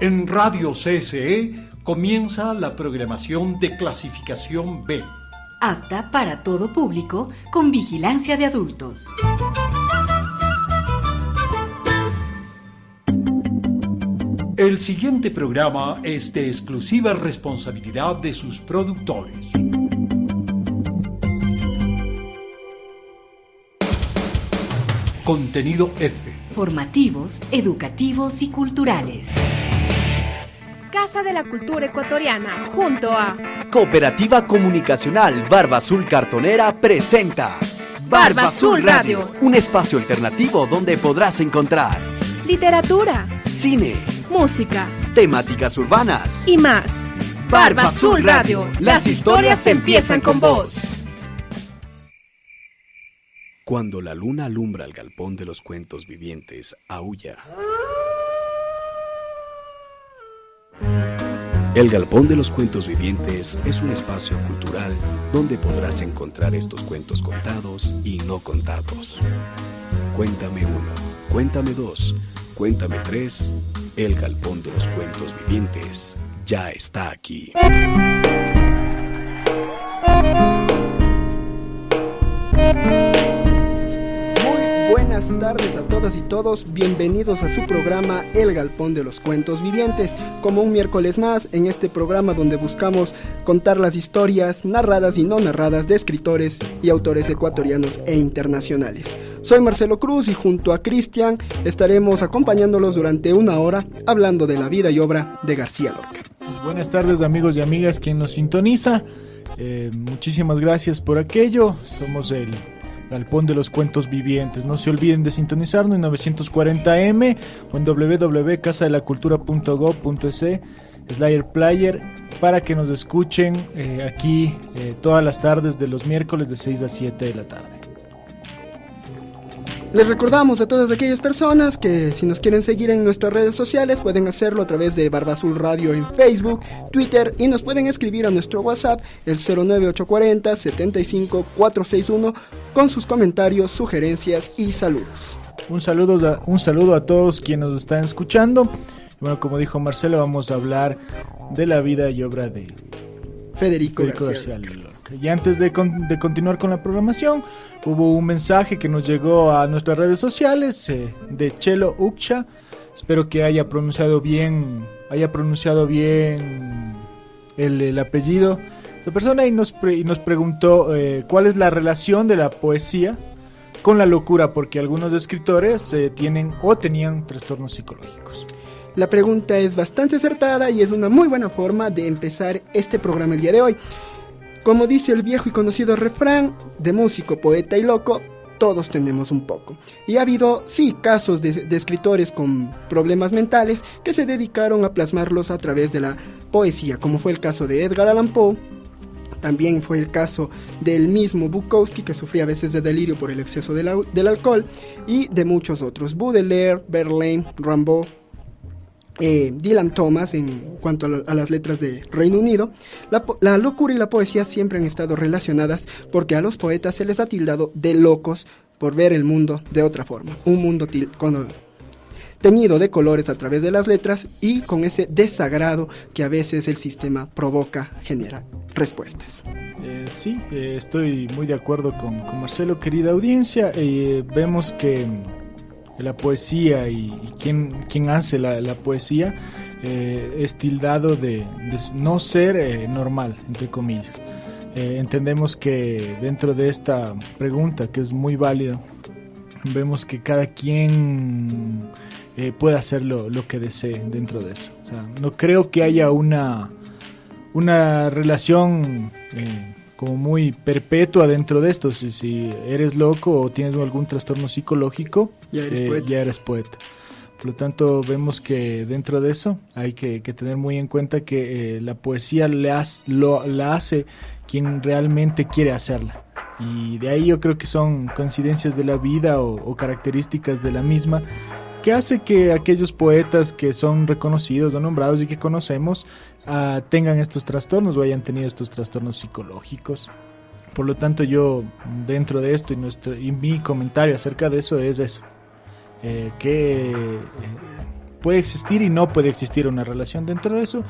En Radio CSE comienza la programación de clasificación B. Apta para todo público, con vigilancia de adultos. El siguiente programa es de exclusiva responsabilidad de sus productores. Contenido F. Formativos, educativos y culturales. Casa de la Cultura Ecuatoriana, junto a Cooperativa Comunicacional Barba Azul Cartonera presenta Barba Azul Radio, un espacio alternativo donde podrás encontrar literatura, cine, música, temáticas urbanas y más. Barba Azul Radio, las historias empiezan con vos. Cuando la luna alumbra el galpón de los cuentos vivientes, aúlla. El Galpón de los Cuentos Vivientes es un espacio cultural donde podrás encontrar estos cuentos contados y no contados. Cuéntame uno, cuéntame dos, cuéntame tres. El Galpón de los Cuentos Vivientes ya está aquí. Buenas tardes a todas y todos, bienvenidos a su programa El Galpón de los Cuentos Vivientes. Como un miércoles más, en este programa donde buscamos contar las historias narradas y no narradas de escritores y autores ecuatorianos e internacionales. Soy Marcelo Cruz y junto a Cristian estaremos acompañándolos durante una hora hablando de la vida y obra de García Lorca. Buenas tardes, amigos y amigas, quien nos sintoniza. Muchísimas gracias por aquello. Somos el Galpón de los Cuentos Vivientes. No se olviden de sintonizarnos en 940M o en www.casadelacultura.gov.es/player para que nos escuchen aquí todas las tardes de los miércoles de 6 a 7 de la tarde. Les recordamos a todas aquellas personas que si nos quieren seguir en nuestras redes sociales pueden hacerlo a través de Barba Azul Radio en Facebook, Twitter y nos pueden escribir a nuestro WhatsApp el 09840-75461 con sus comentarios, sugerencias y saludos. Un saludo a todos quienes nos están escuchando. Bueno, como dijo Marcelo, vamos a hablar de la vida y obra de Federico García Lorca. Y antes de continuar con la programación, hubo un mensaje que nos llegó a nuestras redes sociales de Chelo Ucha. Espero que haya pronunciado bien el apellido de esta persona y nos preguntó cuál es la relación de la poesía con la locura, porque algunos escritores tienen o tenían trastornos psicológicos. La pregunta es bastante acertada y es una muy buena forma de empezar este programa el día de hoy. Como dice el viejo y conocido refrán, de músico, poeta y loco, todos tenemos un poco. Y ha habido, sí, casos de escritores con problemas mentales que se dedicaron a plasmarlos a través de la poesía, como fue el caso de Edgar Allan Poe. También fue el caso del mismo Bukowski, que sufría a veces de delirio por el exceso del alcohol, y de muchos otros, Baudelaire, Verlaine, Rimbaud, Dylan Thomas en cuanto a las letras de Reino Unido. La locura y la poesía siempre han estado relacionadas porque a los poetas se les ha tildado de locos por ver el mundo de otra forma, un mundo teñido de colores a través de las letras y con ese desagrado que a veces el sistema genera respuestas. Sí, estoy muy de acuerdo con Marcelo, querida audiencia. Vemos que la poesía y quien hace la poesía es tildado de no ser normal, entre comillas. Entendemos que dentro de esta pregunta, que es muy válida, vemos que cada quien puede hacer lo que desee dentro de eso. O sea, no creo que haya una relación como muy perpetua dentro de esto. Si eres loco o tienes algún trastorno psicológico, ya eres poeta. Por lo tanto, vemos que dentro de eso hay que tener muy en cuenta que la poesía la hace quien realmente quiere hacerla. Y de ahí yo creo que son coincidencias de la vida o características de la misma que hace que aquellos poetas que son reconocidos o nombrados y que conocemos tengan estos trastornos o hayan tenido estos trastornos psicológicos. Por lo tanto, yo dentro de esto y mi comentario acerca de eso es eso, que puede existir y no puede existir una relación dentro de eso,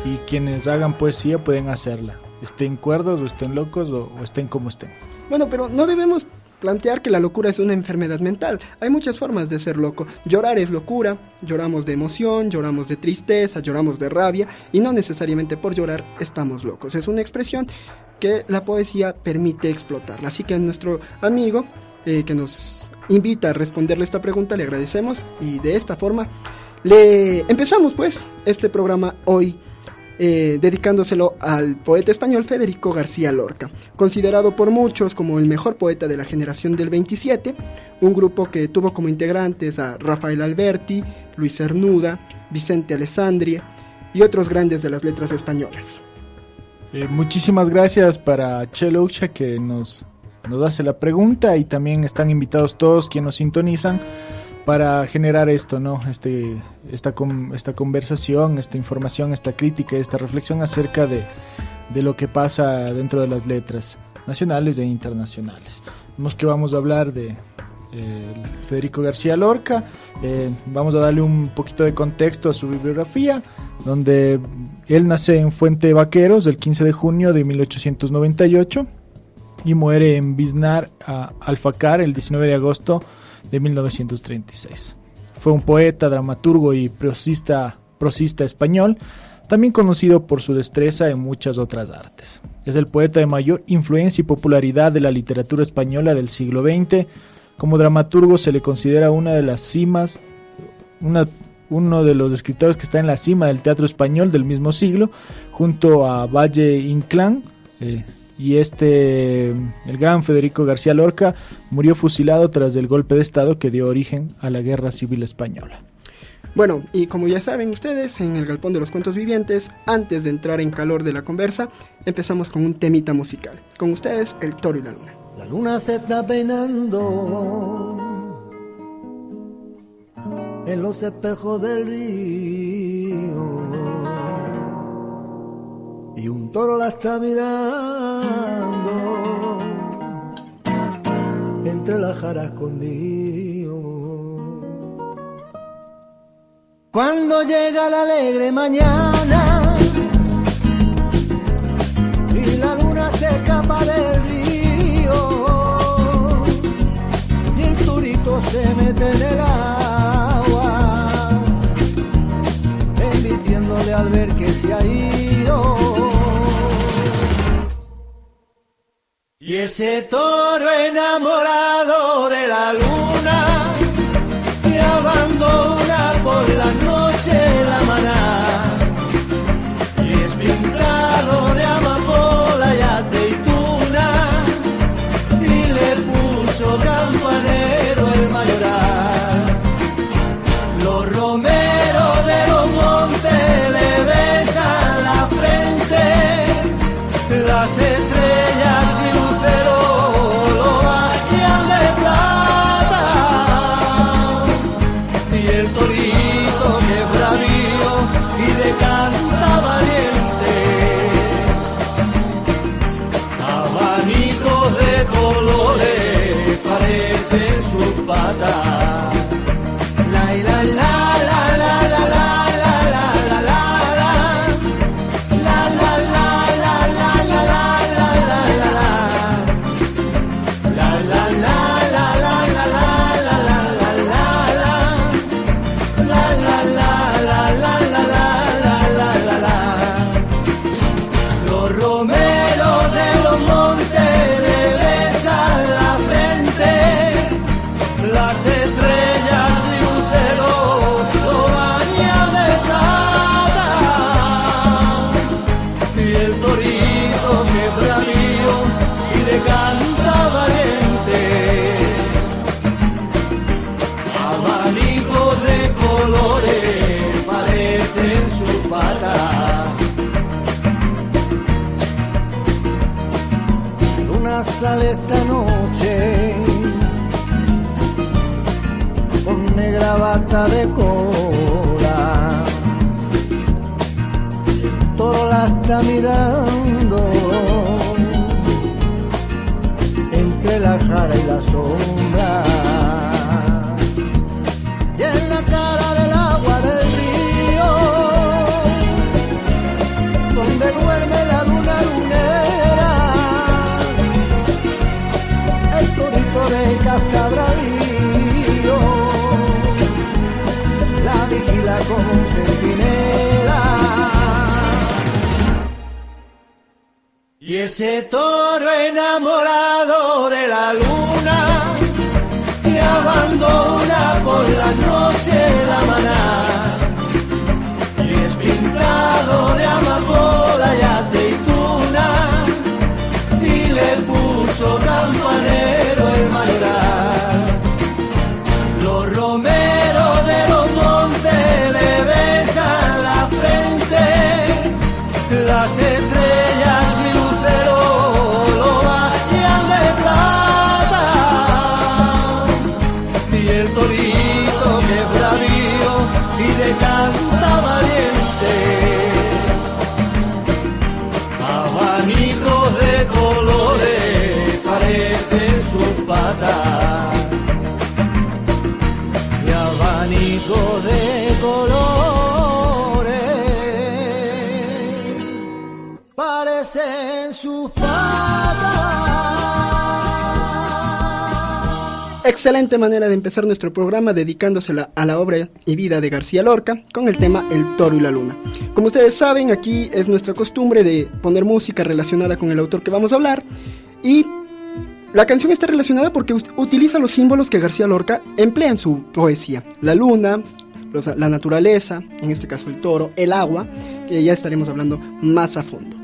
y quienes hagan poesía pueden hacerla, estén cuerdos o estén locos o estén como estén. Bueno, pero no debemos plantear que la locura es una enfermedad mental. Hay muchas formas de ser loco. Llorar es locura, lloramos de emoción, lloramos de tristeza, lloramos de rabia, y no necesariamente por llorar estamos locos. Es una expresión que la poesía permite explotarla. Así que a nuestro amigo que nos invita a responderle esta pregunta le agradecemos, y de esta forma empezamos pues este programa hoy, dedicándoselo al poeta español Federico García Lorca, considerado por muchos como el mejor poeta de la generación del 27, un grupo que tuvo como integrantes a Rafael Alberti, Luis Cernuda, Vicente Alessandri y otros grandes de las letras españolas. Muchísimas gracias para Chelo Ucha, que nos hace la pregunta, y también están invitados todos quienes nos sintonizan para generar esto, ¿no? Esta conversación, esta información, esta crítica, esta reflexión acerca de lo que pasa dentro de las letras nacionales e internacionales. Vemos que vamos a hablar de Federico García Lorca. Vamos a darle un poquito de contexto a su bibliografía, donde él nace en Fuente Vaqueros el 15 de junio de 1898 y muere en Biznar, Alfacar, el 19 de agosto de 1936. Fue un poeta, dramaturgo y prosista español, también conocido por su destreza en muchas otras artes. Es el poeta de mayor influencia y popularidad de la literatura española del siglo XX. Como dramaturgo se le considera una de las cimas, uno de los escritores que está en la cima del teatro español del mismo siglo, junto a Valle Inclán. Y el gran Federico García Lorca murió fusilado tras el golpe de estado que dio origen a la Guerra Civil Española. Bueno, y como ya saben ustedes, en el Galpón de los Cuentos Vivientes, antes de entrar en calor de la conversa, empezamos con un temita musical. Con ustedes, El Toro y la Luna. La luna se está peinando en los espejos del río, y un toro la está mirando entre las jaras escondido. Cuando llega la alegre mañana y la luna se escapa del río y el torito se mete en el agua, embistiéndole al ver que se ha ido. Y ese toro enamorado de la luna y abandona por la noche la maná, y es pintado de amapola y aceituna, y le puso campanero el mayoral. Los romeros de los montes le besan la frente, las estrellas y luceros lo bañan de plata, y el torito que es bravío y de canta valiente, abanicos de colores parecen sus patas. La la la la la la la la la la la la la la la la la Los romeros de los montes le besan la frente, las estrellas y luceros lo bañan de plata, y el torito que es bravío y de canta valiente, abanicos de colores parecen sus patas. Luna sale esta noche con negra bata de cola, y el toro la está mirando entre la jara y la sombra, y en la cara del agua del ese toro enamorado de la luna que abandona por la noche la maná, y es pintado de amapola y aceituna, y le puso campanero el mayoral. Los romeros de los montes le besan la frente, las estrellas y luceros lo bañan de plata, y el torito que es bravío y de casta valiente, abanicos de colores parecen sus patas, y abanicos de colores parecen sus patas. Excelente manera de empezar nuestro programa dedicándosela a la obra y vida de García Lorca con el tema El toro y la luna. Como ustedes saben, aquí es nuestra costumbre de poner música relacionada con el autor que vamos a hablar, y la canción está relacionada porque utiliza los símbolos que García Lorca emplea en su poesía: la luna, la naturaleza, en este caso el toro, el agua, que ya estaremos hablando más a fondo.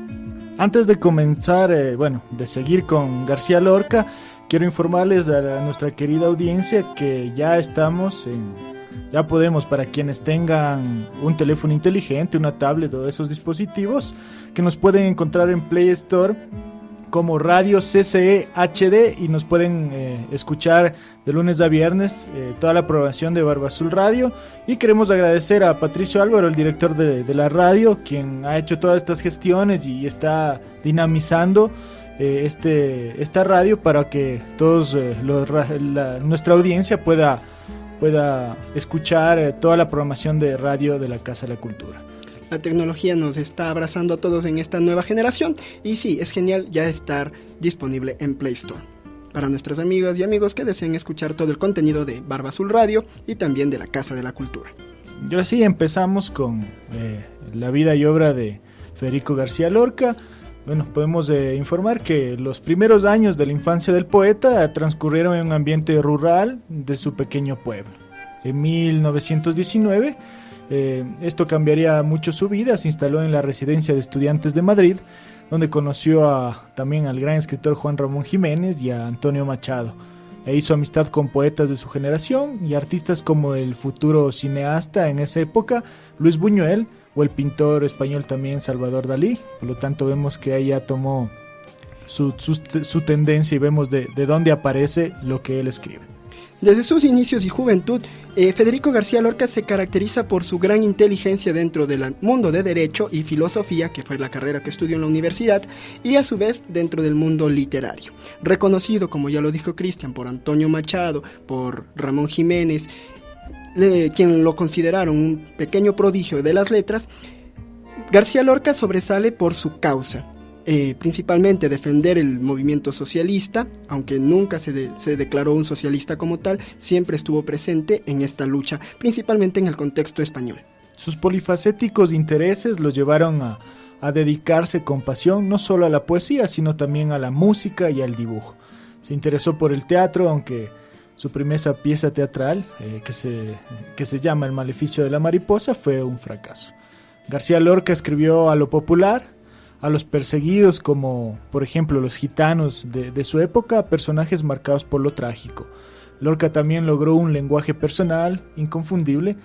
Antes de comenzar, de seguir con García Lorca, quiero informarles a nuestra querida audiencia que ya podemos, para quienes tengan un teléfono inteligente, una tablet o esos dispositivos, que nos pueden encontrar en Play Store como Radio CCE HD, y nos pueden escuchar de lunes a viernes toda la programación de Barba Azul Radio. Y queremos agradecer a Patricio Álvaro, el director de la radio, quien ha hecho todas estas gestiones y está dinamizando esta radio para que todos nuestra audiencia pueda escuchar toda la programación de radio de la Casa de la Cultura. La tecnología nos está abrazando a todos en esta nueva generación, y sí, es genial ya estar disponible en Play Store para nuestros amigas y amigos que deseen escuchar todo el contenido de Barba Azul Radio y también de la Casa de la Cultura. Y ahora sí, empezamos con la vida y obra de Federico García Lorca. Bueno, podemos informar que los primeros años de la infancia del poeta transcurrieron en un ambiente rural de su pequeño pueblo. En 1919, esto cambiaría mucho su vida. Se instaló en la Residencia de Estudiantes de Madrid, donde conoció también al gran escritor Juan Ramón Jiménez y a Antonio Machado. E hizo amistad con poetas de su generación y artistas como el futuro cineasta en esa época, Luis Buñuel, o el pintor español también Salvador Dalí. Por lo tanto, vemos que ahí ya tomó su tendencia y vemos de dónde aparece lo que él escribe. Desde sus inicios y juventud, Federico García Lorca se caracteriza por su gran inteligencia dentro del mundo de Derecho y Filosofía, que fue la carrera que estudió en la universidad, y a su vez dentro del mundo literario. Reconocido, como ya lo dijo Cristian, por Antonio Machado, por Ramón Jiménez, quien lo consideraron un pequeño prodigio de las letras, García Lorca sobresale por su causa. Principalmente defender el movimiento socialista, aunque nunca se declaró un socialista como tal, siempre estuvo presente en esta lucha, principalmente en el contexto español. Sus polifacéticos intereses los llevaron a dedicarse con pasión no solo a la poesía, sino también a la música y al dibujo. Se interesó por el teatro, aunque su primera pieza teatral, que se llama El maleficio de la mariposa, fue un fracaso. García Lorca escribió a lo popular, a los perseguidos, como por ejemplo los gitanos de su época, personajes marcados por lo trágico. Lorca también logró un lenguaje personal, inconfundible,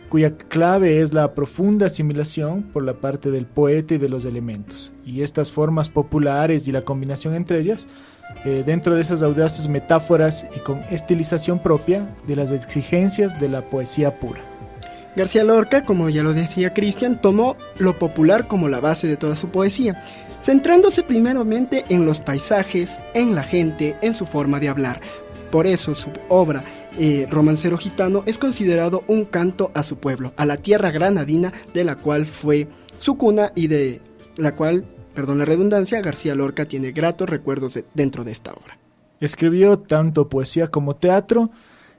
cuya clave es la profunda asimilación por la parte del poeta y de los elementos. Y estas formas populares y la combinación entre ellas, dentro de esas audaces metáforas y con estilización propia de las exigencias de la poesía pura. García Lorca, como ya lo decía Cristian, tomó lo popular como la base de toda su poesía, centrándose primeramente en los paisajes, en la gente, en su forma de hablar. Por eso su obra, Romancero Gitano, es considerado un canto a su pueblo, a la tierra granadina de la cual fue su cuna y de la cual, perdón la redundancia, García Lorca tiene gratos recuerdos dentro de esta obra. Escribió tanto poesía como teatro,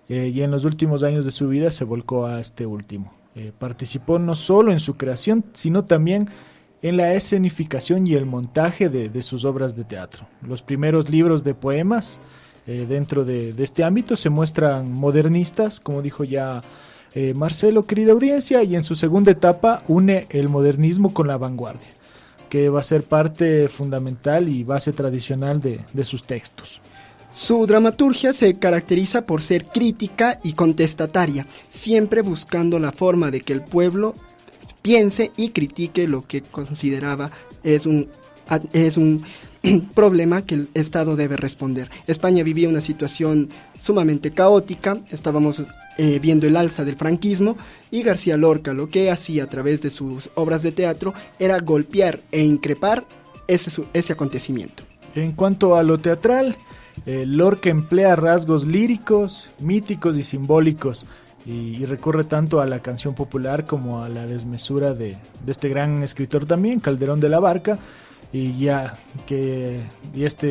y en los últimos años de su vida se volcó a este último. Participó no solo en su creación, sino también en la escenificación y el montaje de sus obras de teatro. Los primeros libros de poemas dentro de este ámbito se muestran modernistas, como dijo ya Marcelo, querida audiencia, y en su segunda etapa une el modernismo con la vanguardia, que va a ser parte fundamental y base tradicional de sus textos. Su dramaturgia se caracteriza por ser crítica y contestataria, siempre buscando la forma de que el pueblo piense y critique lo que consideraba es un problema que el Estado debe responder. España vivía una situación sumamente caótica, estábamos viendo el alza del franquismo, y García Lorca lo que hacía a través de sus obras de teatro era golpear e increpar ese acontecimiento. En cuanto a lo teatral, Lorca emplea rasgos líricos, míticos y simbólicos, y recurre tanto a la canción popular como a la desmesura de este gran escritor también, Calderón de la Barca, y esta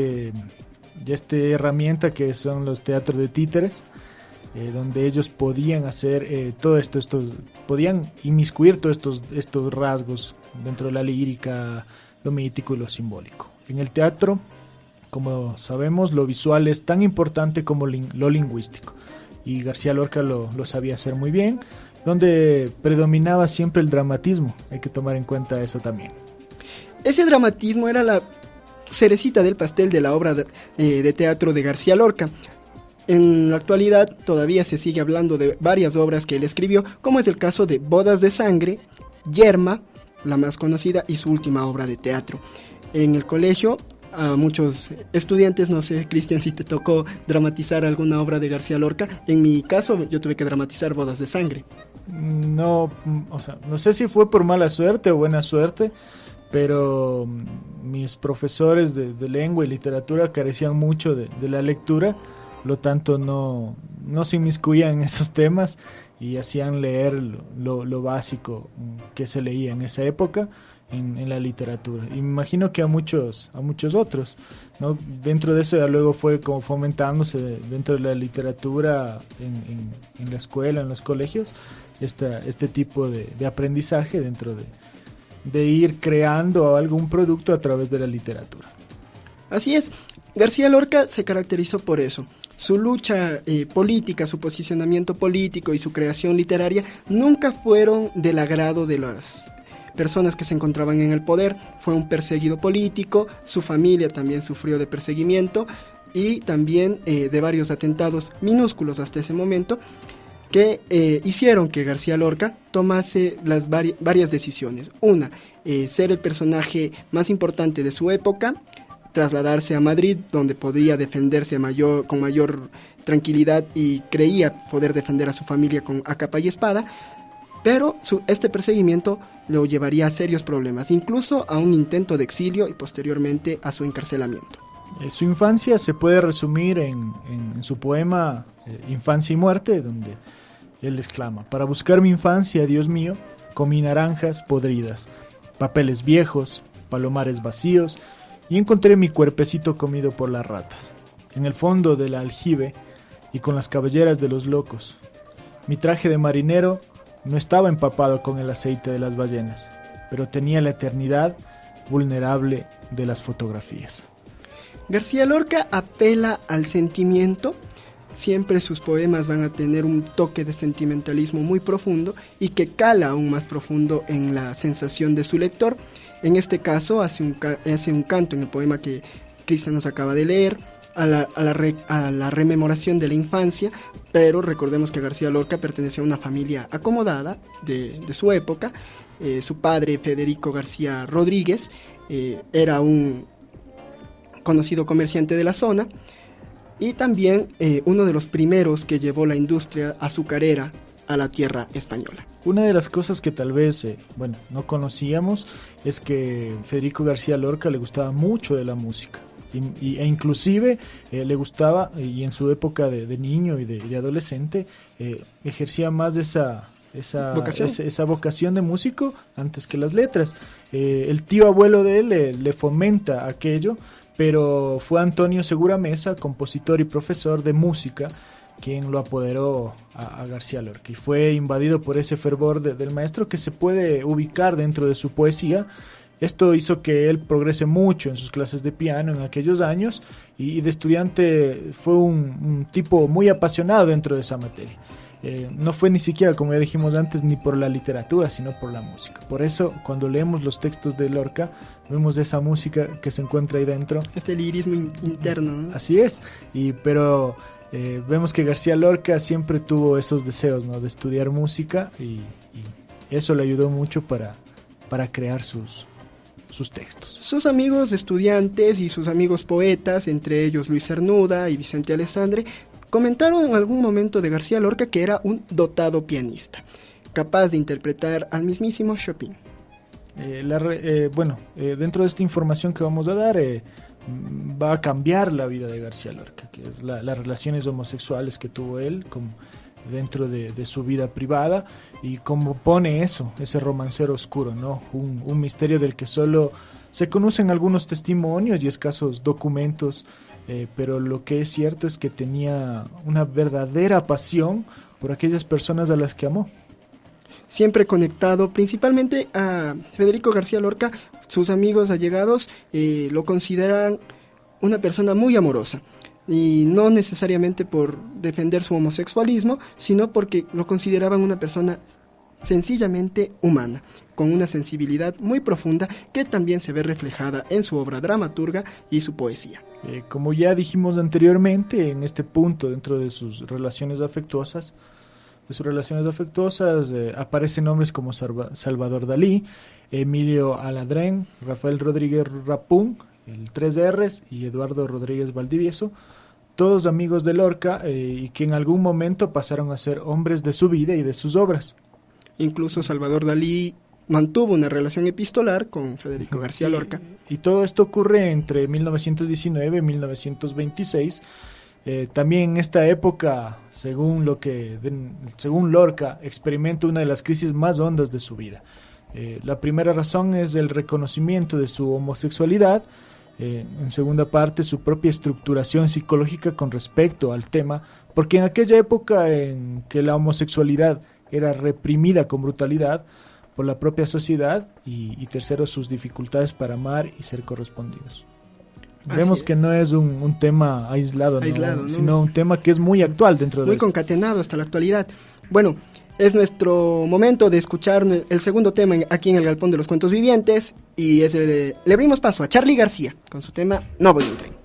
herramienta que son los teatros de títeres, donde ellos podían hacer todo esto, podían inmiscuir todos estos rasgos dentro de la lírica, lo mítico y lo simbólico. En el teatro, como sabemos, lo visual es tan importante como lo lingüístico, y García Lorca lo sabía hacer muy bien, donde predominaba siempre el dramatismo. Hay que tomar en cuenta eso también. Ese dramatismo era la cerecita del pastel de la obra de teatro de García Lorca. En la actualidad todavía se sigue hablando de varias obras que él escribió, como es el caso de Bodas de Sangre, Yerma, la más conocida, y su última obra de teatro. En el colegio, a muchos estudiantes, no sé, Cristian, si te tocó dramatizar alguna obra de García Lorca. En mi caso, yo tuve que dramatizar Bodas de Sangre. No, o sea, no sé si fue por mala suerte o buena suerte, pero mis profesores de lengua y literatura carecían mucho de la lectura, lo tanto no se inmiscuían en esos temas y hacían leer lo básico que se leía en esa época en la literatura. Y me imagino que a muchos otros, ¿no? Dentro de eso ya luego fue como fomentándose dentro de la literatura en la escuela, en los colegios, este tipo de aprendizaje dentro de ir creando algún producto a través de la literatura. Así es, García Lorca se caracterizó por eso. Su lucha política, su posicionamiento político y su creación literaria nunca fueron del agrado de las personas que se encontraban en el poder. Fue un perseguido político, su familia también sufrió de perseguimiento y también de varios atentados minúsculos hasta ese momento, que hicieron que García Lorca tomase las varias decisiones. Una, ser el personaje más importante de su época, trasladarse a Madrid, donde podía defenderse con mayor tranquilidad y creía poder defender a su familia a capa y espada, pero este perseguimiento lo llevaría a serios problemas, incluso a un intento de exilio y posteriormente a su encarcelamiento. Su infancia se puede resumir en su poema Infancia y Muerte, donde él exclama: para buscar mi infancia, Dios mío, comí naranjas podridas, papeles viejos, palomares vacíos, y encontré mi cuerpecito comido por las ratas, en el fondo del aljibe y con las cabelleras de los locos. Mi traje de marinero no estaba empapado con el aceite de las ballenas, pero tenía la eternidad vulnerable de las fotografías. García Lorca apela al sentimiento. Siempre sus poemas van a tener un toque de sentimentalismo muy profundo y que cala aún más profundo en la sensación de su lector. En este caso hace un canto en el poema que Cristian nos acaba de leer a la rememoración de la infancia, pero recordemos que García Lorca pertenecía a una familia acomodada de su época. Su padre, Federico García Rodríguez, era un conocido comerciante de la zona, y también uno de los primeros que llevó la industria azucarera a la tierra española. Una de las cosas que tal vez no conocíamos es que Federico García Lorca le gustaba mucho de la música e inclusive le gustaba, y en su época de niño y de adolescente ejercía más esa vocación de músico antes que las letras. El tío abuelo de él le fomenta aquello, pero fue Antonio Segura Mesa, compositor y profesor de música, quien lo apoderó a García Lorca, y fue invadido por ese fervor del maestro que se puede ubicar dentro de su poesía, Esto hizo que él progrese mucho en sus clases de piano en aquellos años y de estudiante fue un tipo muy apasionado dentro de esa materia. No fue ni siquiera, como ya dijimos antes, ni por la literatura, sino por la música. Por eso, cuando leemos los textos de Lorca, vemos esa música que se encuentra ahí dentro. Este lirismo interno, ¿no? Así es, pero vemos que García Lorca siempre tuvo esos deseos, ¿no?, de estudiar música y eso le ayudó mucho para crear sus textos. Sus amigos estudiantes y sus amigos poetas, entre ellos Luis Cernuda y Vicente Alessandre, comentaron en algún momento de García Lorca que era un dotado pianista, capaz de interpretar al mismísimo Chopin. Dentro de esta información que vamos a dar, va a cambiar la vida de García Lorca, que es las relaciones homosexuales que tuvo él dentro de su vida privada, y cómo pone ese romancero oscuro, ¿no? Un misterio del que solo se conocen algunos testimonios y escasos documentos, pero lo que es cierto es que tenía una verdadera pasión por aquellas personas a las que amó. Siempre conectado principalmente a Federico García Lorca, sus amigos allegados lo consideran una persona muy amorosa, y no necesariamente por defender su homosexualismo, sino porque lo consideraban una persona sencillamente humana, con una sensibilidad muy profunda que también se ve reflejada en su obra dramaturga y su poesía. Como ya dijimos anteriormente, en este punto, dentro de sus relaciones afectuosas, aparecen nombres como Salvador Dalí, Emilio Aladrén, Rafael Rodríguez Rapún, el 3Rs y Eduardo Rodríguez Valdivieso, todos amigos de Lorca y que en algún momento pasaron a ser hombres de su vida y de sus obras. Incluso Salvador Dalí mantuvo una relación epistolar con Federico García Lorca. Y todo esto ocurre entre 1919 y 1926. También en esta época, según Lorca, experimenta una de las crisis más hondas de su vida. La primera razón es el reconocimiento de su homosexualidad. En segunda parte, su propia estructuración psicológica con respecto al tema, porque en aquella época en que la homosexualidad era reprimida con brutalidad por la propia sociedad, y tercero, sus dificultades para amar y ser correspondidos. Vemos que no es un tema aislado, ¿no? Sino un tema que es muy actual dentro de muy concatenado hasta la actualidad. Bueno, es nuestro momento de escuchar el segundo tema aquí en el Galpón de los Cuentos Vivientes, y le abrimos paso a Charly García con su tema No voy en tren.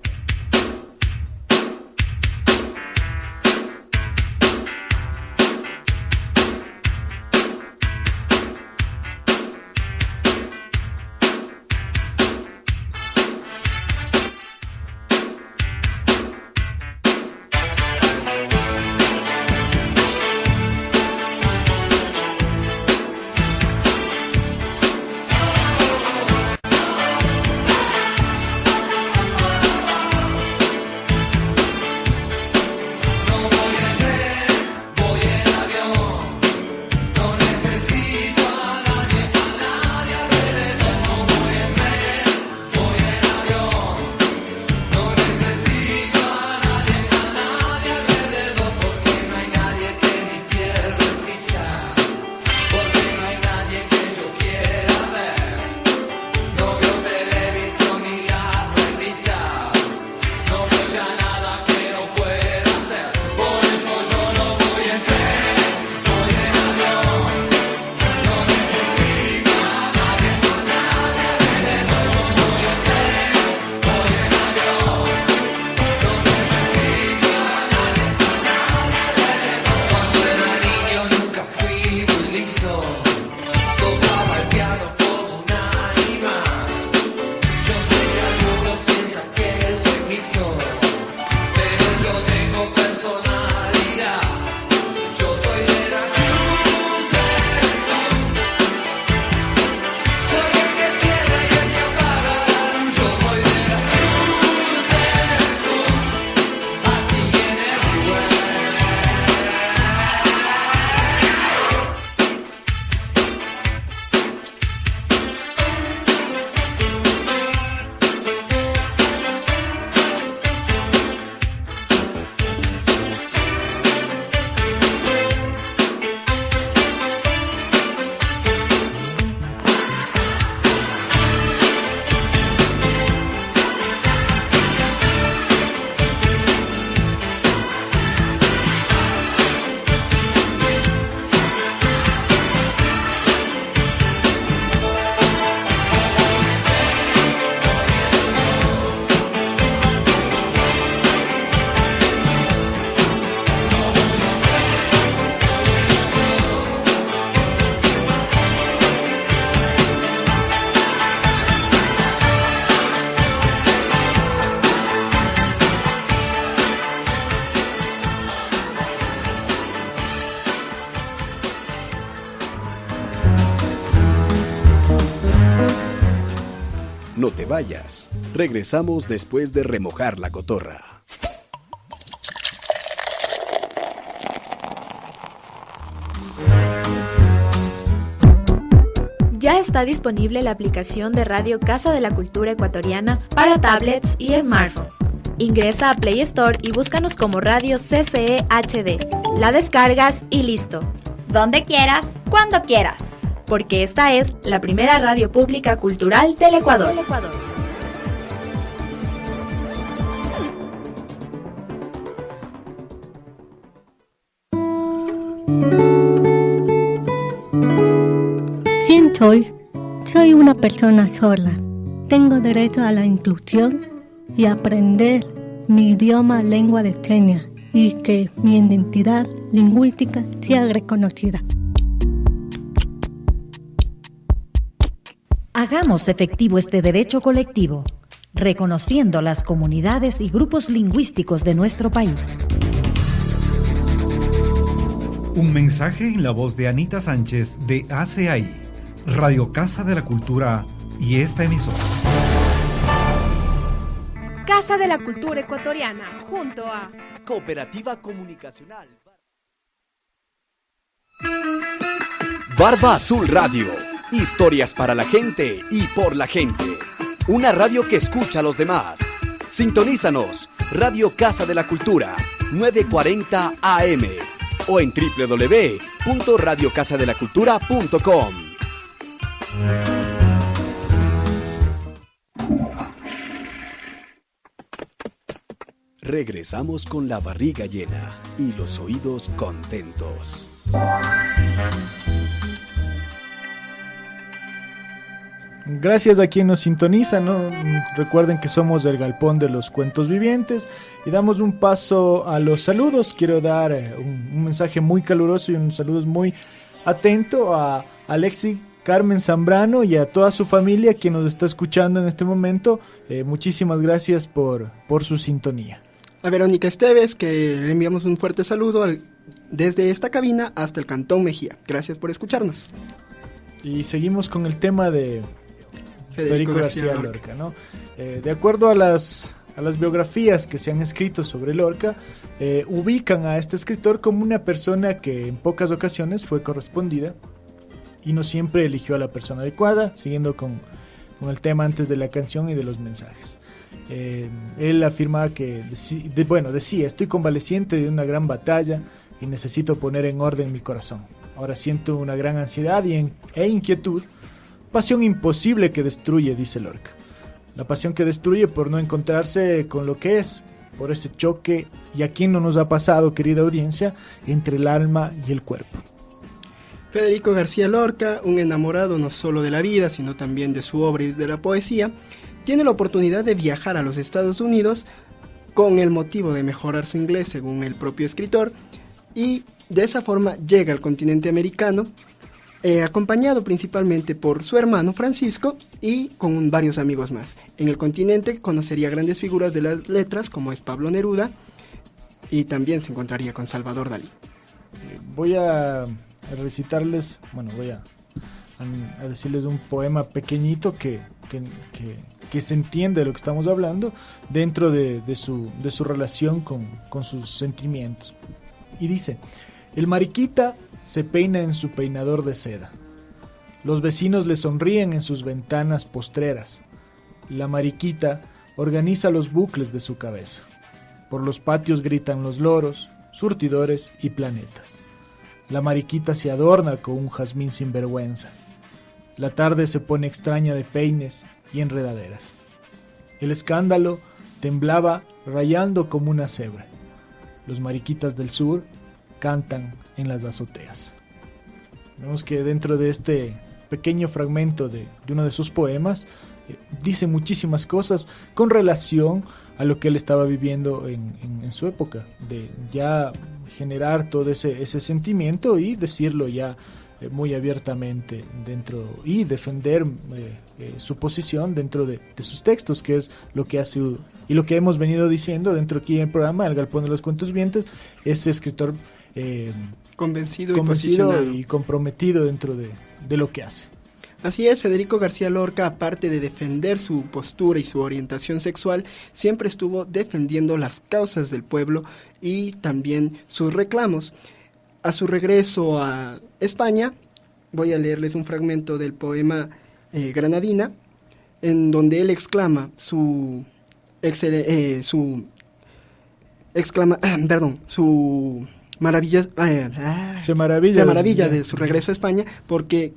No te vayas. Regresamos después de remojar la cotorra. Ya está disponible la aplicación de Radio Casa de la Cultura Ecuatoriana para tablets y smartphones. Ingresa a Play Store y búscanos como Radio CCE HD. La descargas y listo. Donde quieras, cuando quieras. Porque esta es la primera radio pública cultural del Ecuador. Soy una persona sorda. Tengo derecho a la inclusión y a aprender mi idioma, lengua de señas, y que mi identidad lingüística sea reconocida. Hagamos efectivo este derecho colectivo, reconociendo las comunidades y grupos lingüísticos de nuestro país. Un mensaje en la voz de Anita Sánchez de ACAI, Radio Casa de la Cultura y esta emisora. Casa de la Cultura Ecuatoriana, junto a Cooperativa Comunicacional. Barba Azul Radio. Historias para la gente y por la gente. Una radio que escucha a los demás. Sintonízanos. Radio Casa de la Cultura, 940 AM. O en www.radiocasadelacultura.com. Regresamos con la barriga llena y los oídos contentos. Gracias a quien nos sintoniza, ¿no? Recuerden que somos el Galpón de los Cuentos Vivientes y damos un paso a los saludos. Quiero dar un mensaje muy caluroso y un saludo muy atento a Alexi Carmen Zambrano y a toda su familia que nos está escuchando en este momento. Muchísimas gracias por su sintonía. A Verónica Esteves, que le enviamos un fuerte saludo desde esta cabina hasta el Cantón Mejía. Gracias por escucharnos. Y seguimos con el tema de Federico García Lorca, ¿no? De acuerdo a las biografías que se han escrito sobre Lorca, ubican a este escritor como una persona que en pocas ocasiones fue correspondida y no siempre eligió a la persona adecuada, siguiendo con el tema antes de la canción y de los mensajes. Él afirmaba que decía, estoy convaleciente de una gran batalla y necesito poner en orden mi corazón. Ahora siento una gran ansiedad e inquietud, pasión imposible que destruye, dice Lorca. La pasión que destruye por no encontrarse con lo que es, por ese choque, y a quién no nos ha pasado, querida audiencia, entre el alma y el cuerpo. Federico García Lorca, un enamorado no solo de la vida, sino también de su obra y de la poesía, tiene la oportunidad de viajar a los Estados Unidos con el motivo de mejorar su inglés, según el propio escritor, y de esa forma llega al continente americano, acompañado principalmente por su hermano Francisco y con varios amigos más. En el continente conocería grandes figuras de las letras como es Pablo Neruda, y también se encontraría con Salvador Dalí. Voy a recitarles, voy a decirles un poema pequeñito que se entiende de lo que estamos hablando dentro de su relación con sus sentimientos. Y dice: el mariquita se peina en su peinador de seda. Los vecinos le sonríen en sus ventanas postreras. La mariquita organiza los bucles de su cabeza. Por los patios gritan los loros, surtidores y planetas. La mariquita se adorna con un jazmín sin vergüenza. La tarde se pone extraña de peines y enredaderas. El escándalo temblaba rayando como una cebra. Los mariquitas del sur cantan en las azoteas. Vemos que dentro de este pequeño fragmento de uno de sus poemas dice muchísimas cosas con relación a lo que él estaba viviendo en su época, de ya generar todo ese sentimiento y decirlo ya muy abiertamente dentro y defender su posición dentro de sus textos, que es lo que hace y lo que hemos venido diciendo dentro aquí en el programa El Galpón de los Cuentos Vivientes. Ese escritor convencido y comprometido dentro de lo que hace. Así es, Federico García Lorca, aparte de defender su postura y su orientación sexual, siempre estuvo defendiendo las causas del pueblo y también sus reclamos. A su regreso a España, voy a leerles un fragmento del poema Granadina, en donde él exclama su maravilla de su regreso a España, porque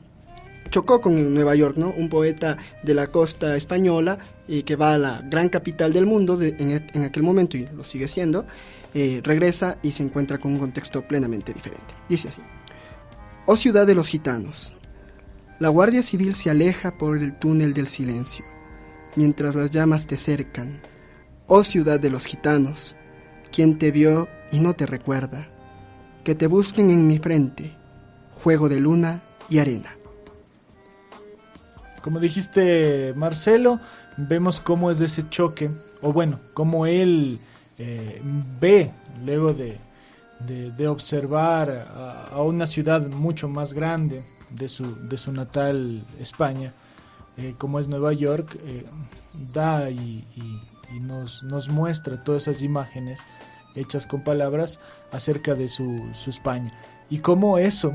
chocó con Nueva York, ¿no? Un poeta de la costa española que va a la gran capital del mundo en aquel momento, y lo sigue siendo, regresa y se encuentra con un contexto plenamente diferente. Dice así: Oh ciudad de los gitanos, la Guardia Civil se aleja por el túnel del silencio, mientras las llamas te cercan. Oh ciudad de los gitanos, ¿quién te vio y no te recuerda? Que te busquen en mi frente, juego de luna y arena. Como dijiste, Marcelo, vemos cómo es ese choque, o bueno, cómo él ve, luego de observar a una ciudad mucho más grande de su natal España, como es Nueva York, da y nos muestra todas esas imágenes hechas con palabras acerca de su España, y cómo eso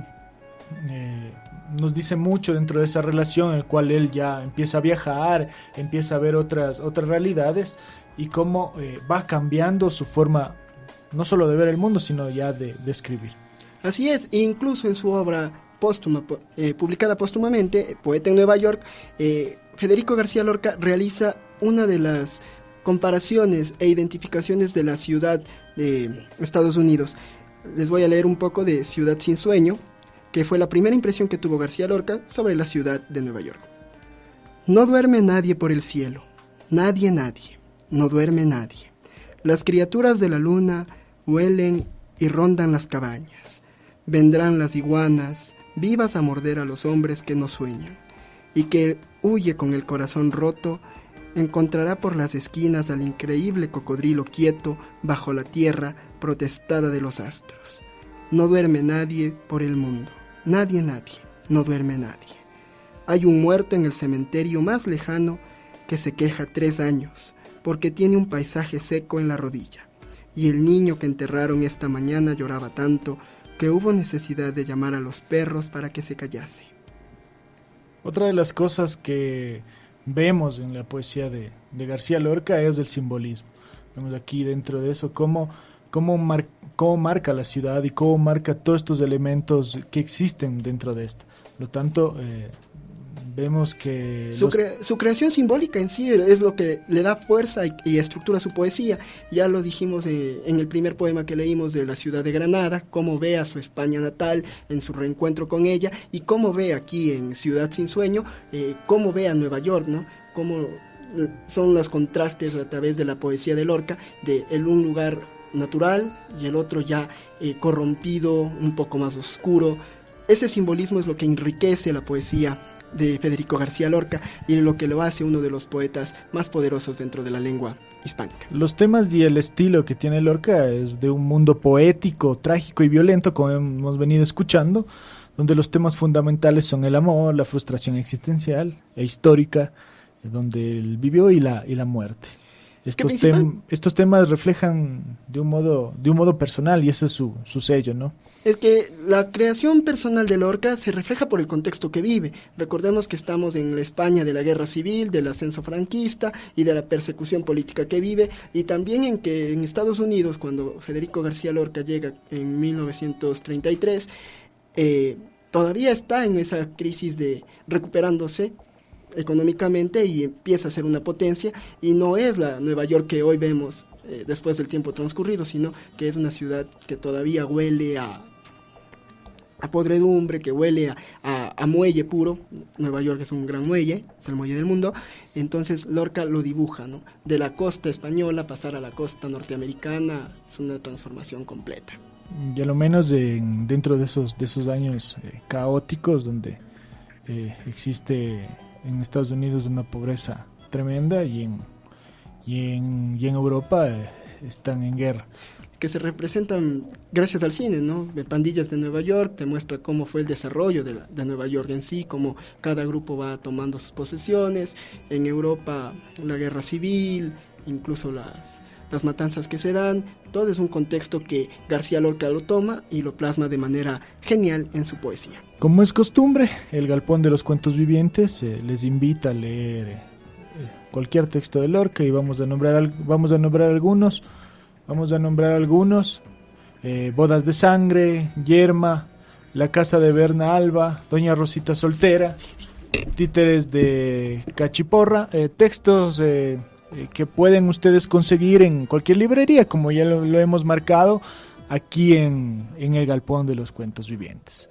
nos dice mucho dentro de esa relación en la cual él ya empieza a viajar, empieza a ver otras realidades, y cómo va cambiando su forma no solo de ver el mundo, sino ya de escribir. Así es, incluso en su obra póstuma, publicada póstumamente, Poeta en Nueva York, Federico García Lorca realiza una de las comparaciones e identificaciones de la ciudad de Estados Unidos. Les voy a leer un poco de Ciudad sin sueño, que fue la primera impresión que tuvo García Lorca sobre la ciudad de Nueva York. No duerme nadie por el cielo, nadie, no duerme nadie. Las criaturas de la luna huelen y rondan las cabañas. Vendrán las iguanas, vivas a morder a los hombres que no sueñan, y que huye con el corazón roto, encontrará por las esquinas al increíble cocodrilo quieto bajo la tierra protestada de los astros. No duerme nadie por el mundo, nadie, no duerme nadie. Hay un muerto en el cementerio más lejano que se queja 3 años, porque tiene un paisaje seco en la rodilla, y el niño que enterraron esta mañana lloraba tanto que hubo necesidad de llamar a los perros para que se callase. Otra de las cosas que vemos en la poesía de García Lorca es el simbolismo. Vemos aquí dentro de eso cómo marca la ciudad y cómo marca todos estos elementos que existen dentro de esto. Por lo tanto, vemos que su creación simbólica en sí es lo que le da fuerza y estructura a su poesía. Ya lo dijimos en el primer poema que leímos de la ciudad de Granada, cómo ve a su España natal en su reencuentro con ella, y cómo ve aquí en Ciudad sin sueño, cómo ve a Nueva York, ¿no? Cómo son los contrastes a través de la poesía de Lorca, de un lugar natural y el otro ya corrompido, un poco más oscuro. Ese simbolismo es lo que enriquece la poesía de Federico García Lorca y lo que lo hace uno de los poetas más poderosos dentro de la lengua hispánica. Los temas y el estilo que tiene Lorca es de un mundo poético, trágico y violento, como hemos venido escuchando, donde los temas fundamentales son el amor, la frustración existencial e histórica, donde él vivió, y la muerte. Estos temas reflejan de un modo personal, y ese es su sello, ¿no? Es que la creación personal de Lorca se refleja por el contexto que vive. Recordemos que estamos en la España de la guerra civil, del ascenso franquista y de la persecución política que vive, y también en que en Estados Unidos, cuando Federico García Lorca llega en 1933, todavía está en esa crisis de recuperándose económicamente y empieza a ser una potencia, y no es la Nueva York que hoy vemos después del tiempo transcurrido, sino que es una ciudad que todavía huele a podredumbre, que huele a muelle puro. Nueva York es un gran muelle, es el muelle del mundo. Entonces Lorca lo dibuja, ¿no? De la costa española pasar a la costa norteamericana es una transformación completa. Y a lo menos dentro de esos años caóticos, donde existe en Estados Unidos una pobreza tremenda, y en Europa están en guerra. que se representan gracias al cine, ¿no? Pandillas de Nueva York te muestra cómo fue el desarrollo de Nueva York en sí, cómo cada grupo va tomando sus posesiones. En Europa la guerra civil, incluso las matanzas que se dan. Todo es un contexto que García Lorca lo toma y lo plasma de manera genial en su poesía. Como es costumbre, el Galpón de los Cuentos Vivientes les invita a leer cualquier texto de Lorca y vamos a nombrar algunos. Bodas de Sangre, Yerma, La Casa de Berna Alba, Doña Rosita Soltera, Títeres de Cachiporra, textos que pueden ustedes conseguir en cualquier librería, como ya lo hemos marcado aquí en el Galpón de los Cuentos Vivientes.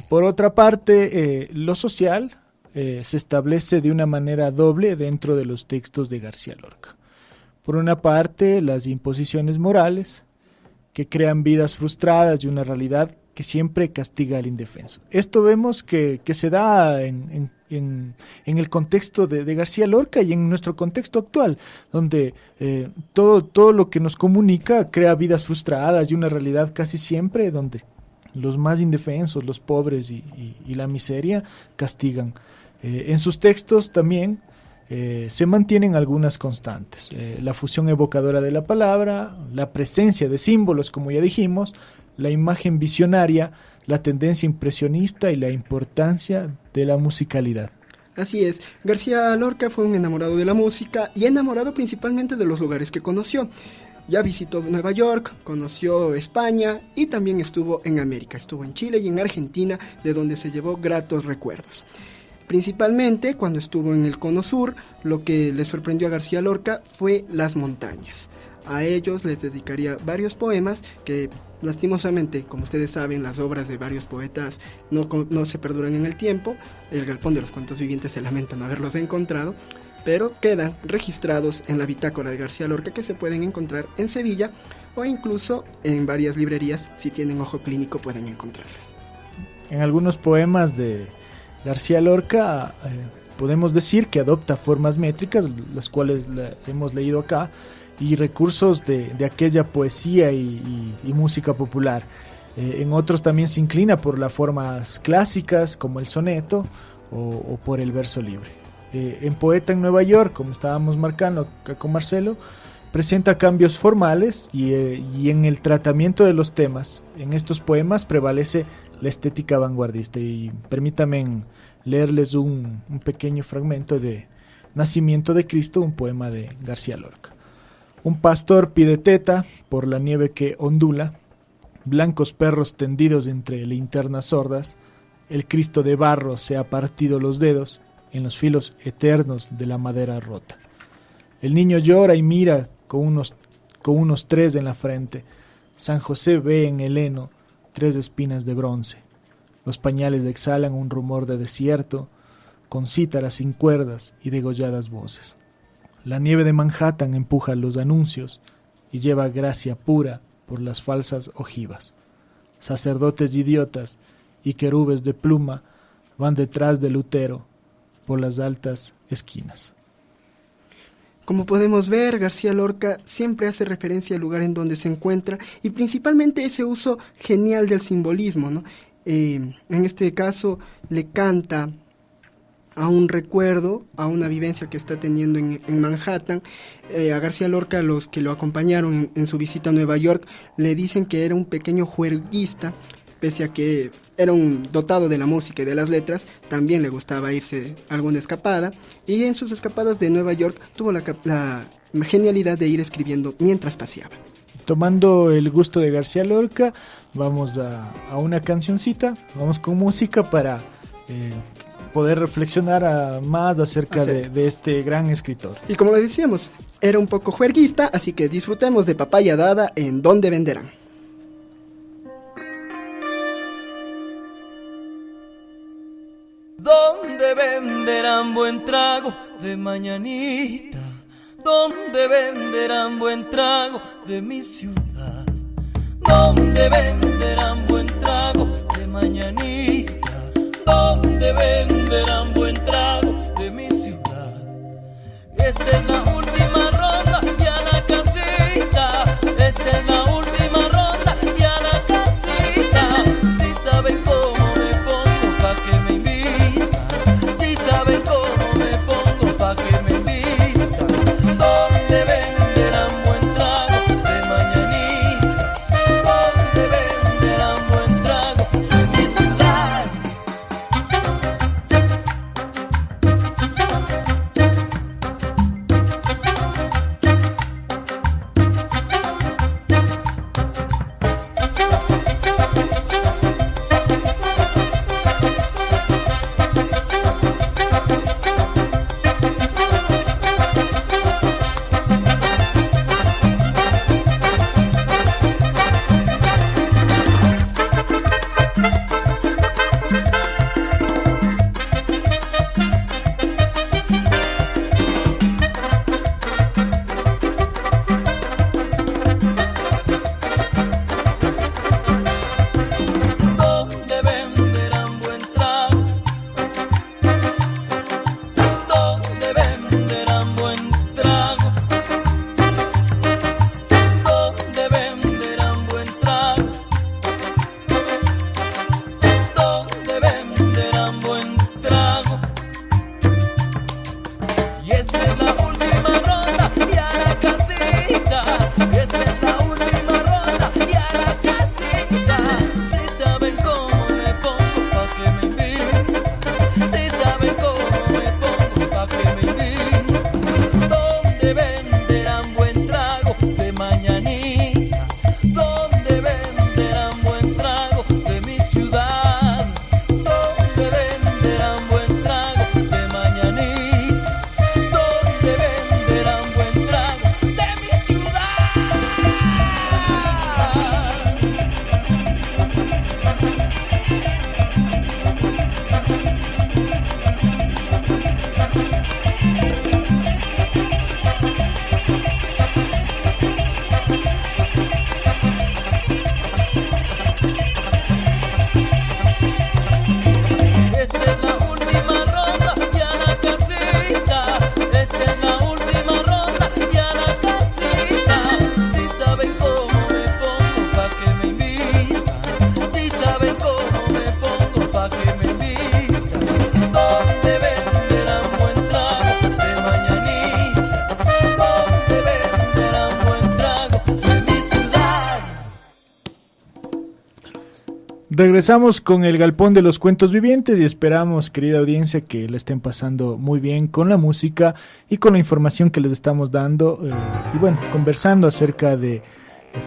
Por otra parte, lo social se establece de una manera doble dentro de los textos de García Lorca. Por una parte, las imposiciones morales, que crean vidas frustradas y una realidad que siempre castiga al indefenso. Esto vemos que se da en el contexto de García Lorca y en nuestro contexto actual, donde todo lo que nos comunica crea vidas frustradas y una realidad casi siempre donde los más indefensos, los pobres y la miseria castigan. En sus textos también se mantienen algunas constantes, la fusión evocadora de la palabra, la presencia de símbolos, como ya dijimos, la imagen visionaria, la tendencia impresionista y la importancia de la musicalidad. Así es, García Lorca fue un enamorado de la música y enamorado principalmente de los lugares que conoció. Ya visitó Nueva York, conoció España y también estuvo en América, estuvo en Chile y en Argentina, de donde se llevó gratos recuerdos. Principalmente cuando estuvo en el Cono Sur, lo que le sorprendió a García Lorca fue las montañas. A ellos les dedicaría varios poemas que lastimosamente, como ustedes saben, las obras de varios poetas no se perduran en el tiempo. El Galpón de los Cuentos Vivientes se lamenta no haberlos encontrado, pero quedan registrados en la bitácora de García Lorca, que se pueden encontrar en Sevilla o incluso en varias librerías. Si tienen ojo clínico pueden encontrarlas. En algunos poemas de García Lorca podemos decir que adopta formas métricas, las cuales hemos leído acá, y recursos de aquella poesía y música popular. En otros también se inclina por las formas clásicas como el soneto o por el verso libre. En Poeta en Nueva York, como estábamos marcando acá con Marcelo, presenta cambios formales y en el tratamiento de los temas. En estos poemas prevalece la estética vanguardista, y permítanme leerles un pequeño fragmento de Nacimiento de Cristo, un poema de García Lorca. Un pastor pide teta por la nieve que ondula, blancos perros tendidos entre linternas sordas, el Cristo de barro se ha partido los dedos en los filos eternos de la madera rota. El niño llora y mira con unos 3 en la frente. San José ve en el heno 3 espinas de bronce. Los pañales exhalan un rumor de desierto, con cítaras sin cuerdas y degolladas voces. La nieve de Manhattan empuja los anuncios y lleva gracia pura por las falsas ojivas. Sacerdotes idiotas y querubes de pluma van detrás de Lutero por las altas esquinas. Como podemos ver, García Lorca siempre hace referencia al lugar en donde se encuentra y principalmente ese uso genial del simbolismo, ¿no? En este caso le canta a un recuerdo, a una vivencia que está teniendo en Manhattan. A García Lorca, los que lo acompañaron en su visita a Nueva York, le dicen que era un pequeño juerguista, pese a que era un dotado de la música y de las letras, también le gustaba irse a alguna escapada, y en sus escapadas de Nueva York tuvo la genialidad de ir escribiendo mientras paseaba. Tomando el gusto de García Lorca, vamos a una cancioncita, vamos con música para poder reflexionar más acerca de este gran escritor. Y como le decíamos, era un poco juerguista, así que disfrutemos de Papaya Dada en ¿Dónde venderán? ¿Dónde venderán buen trago de mañanita? ¿Dónde venderán buen trago de mi ciudad? ¿Dónde venderán buen trago de mañanita? ¿Dónde venderán buen trago de mi ciudad? Esta es la última ronda y a la casita. Esta es la última Regresamos con el Galpón de los Cuentos Vivientes y esperamos, querida audiencia, que la estén pasando muy bien con la música y con la información que les estamos dando y bueno, conversando acerca de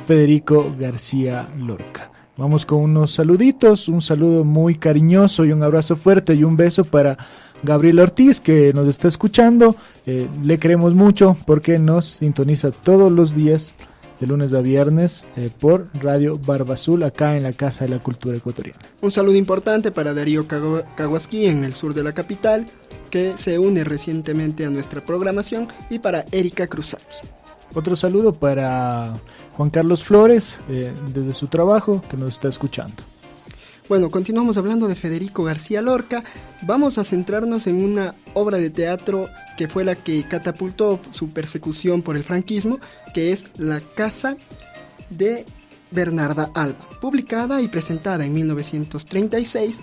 Federico García Lorca. Vamos con unos saluditos, un saludo muy cariñoso y un abrazo fuerte y un beso para Gabriel Ortiz, que nos está escuchando. Le queremos mucho porque nos sintoniza todos los días de lunes a viernes por Radio Barba Azul, acá en la Casa de la Cultura Ecuatoriana. Un saludo importante para Darío Caguasquí en el sur de la capital, que se une recientemente a nuestra programación, y para Erika Cruzados. Otro saludo para Juan Carlos Flores, desde su trabajo, que nos está escuchando. Bueno, continuamos hablando de Federico García Lorca. Vamos a centrarnos en una obra de teatro que fue la que catapultó su persecución por el franquismo, que es La Casa de Bernarda Alba. Publicada y presentada en 1936,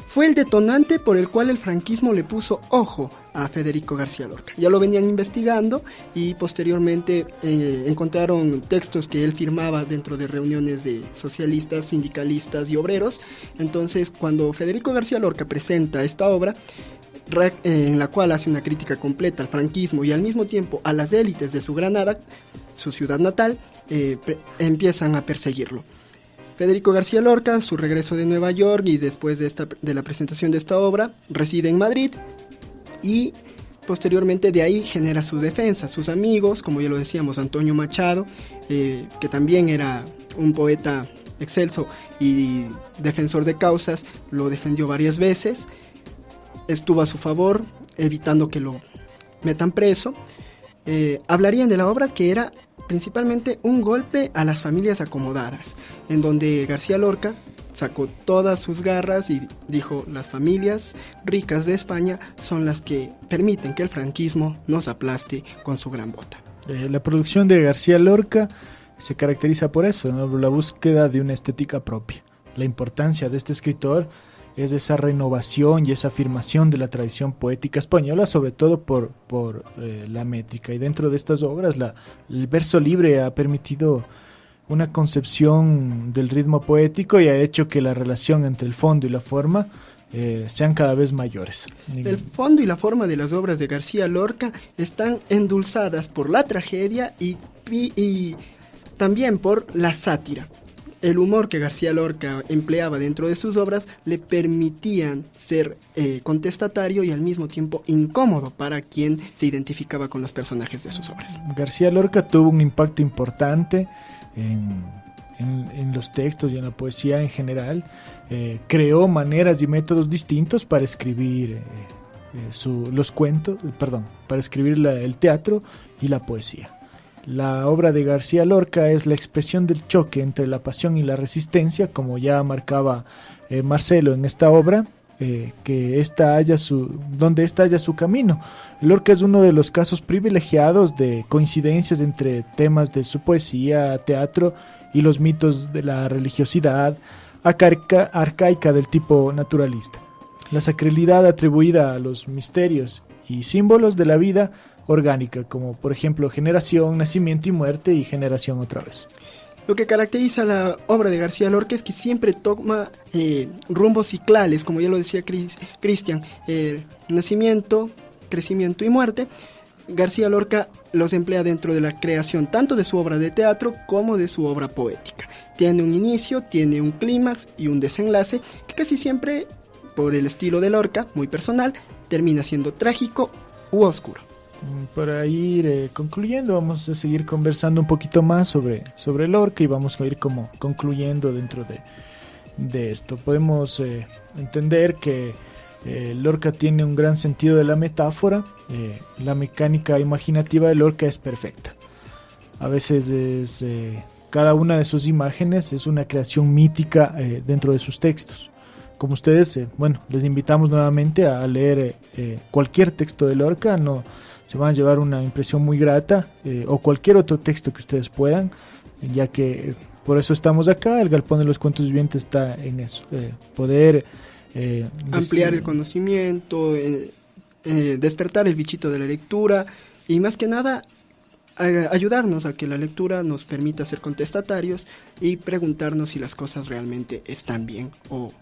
fue el detonante por el cual el franquismo le puso ojo a Federico García Lorca. Ya lo venían investigando y posteriormente encontraron textos que él firmaba dentro de reuniones de socialistas, sindicalistas y obreros. Entonces, cuando Federico García Lorca presenta esta obra, en la cual hace una crítica completa al franquismo y al mismo tiempo a las élites de su Granada, su ciudad natal, empiezan a perseguirlo. Federico García Lorca, su regreso de Nueva York y después de la presentación de esta obra, reside en Madrid y posteriormente de ahí genera su defensa. Sus amigos, como ya lo decíamos, Antonio Machado, que también era un poeta excelso y defensor de causas, lo defendió varias veces, estuvo a su favor, evitando que lo metan preso. Hablarían de la obra que era principalmente un golpe a las familias acomodadas, en donde García Lorca sacó todas sus garras y dijo: las familias ricas de España son las que permiten que el franquismo nos aplaste con su gran bota. La producción de García Lorca se caracteriza por eso, ¿no? La búsqueda de una estética propia. La importancia de este escritor es esa renovación y esa afirmación de la tradición poética española, sobre todo por la métrica. Y dentro de estas obras, el verso libre ha permitido una concepción del ritmo poético y ha hecho que la relación entre el fondo y la forma sean cada vez mayores. El fondo y la forma de las obras de García Lorca están endulzadas por la tragedia y también por la sátira. El humor que García Lorca empleaba dentro de sus obras le permitían ser contestatario y al mismo tiempo incómodo para quien se identificaba con los personajes de sus obras. García Lorca tuvo un impacto importante en los textos y en la poesía en general. Creó maneras y métodos distintos para escribir para escribir el teatro y la poesía. La obra de García Lorca es la expresión del choque entre la pasión y la resistencia, como ya marcaba Marcelo en esta obra, donde ésta halla su camino. Lorca es uno de los casos privilegiados de coincidencias entre temas de su poesía, teatro y los mitos de la religiosidad arcaica del tipo naturalista. La sacralidad atribuida a los misterios y símbolos de la vida orgánica, como por ejemplo generación, nacimiento y muerte, y generación otra vez. Lo que caracteriza la obra de García Lorca es que siempre toma rumbos ciclales, como ya lo decía Cristian, nacimiento, crecimiento y muerte. García Lorca los emplea dentro de la creación tanto de su obra de teatro como de su obra poética. Tiene un inicio, tiene un clímax y un desenlace que casi siempre, por el estilo de Lorca, muy personal, termina siendo trágico u oscuro. Para ir concluyendo, vamos a seguir conversando un poquito más sobre Lorca y vamos a ir como concluyendo dentro de esto. Podemos entender que Lorca tiene un gran sentido de la metáfora. La mecánica imaginativa de Lorca es perfecta. A veces cada una de sus imágenes es una creación mítica dentro de sus textos. Como ustedes, les invitamos nuevamente a leer cualquier texto de Lorca. Se van a llevar una impresión muy grata, o cualquier otro texto que ustedes puedan, ya que por eso estamos acá. El Galpón de los Cuentos Vivientes está en eso, poder ampliar el conocimiento, despertar el bichito de la lectura y más que nada ayudarnos a que la lectura nos permita ser contestatarios y preguntarnos si las cosas realmente están bien o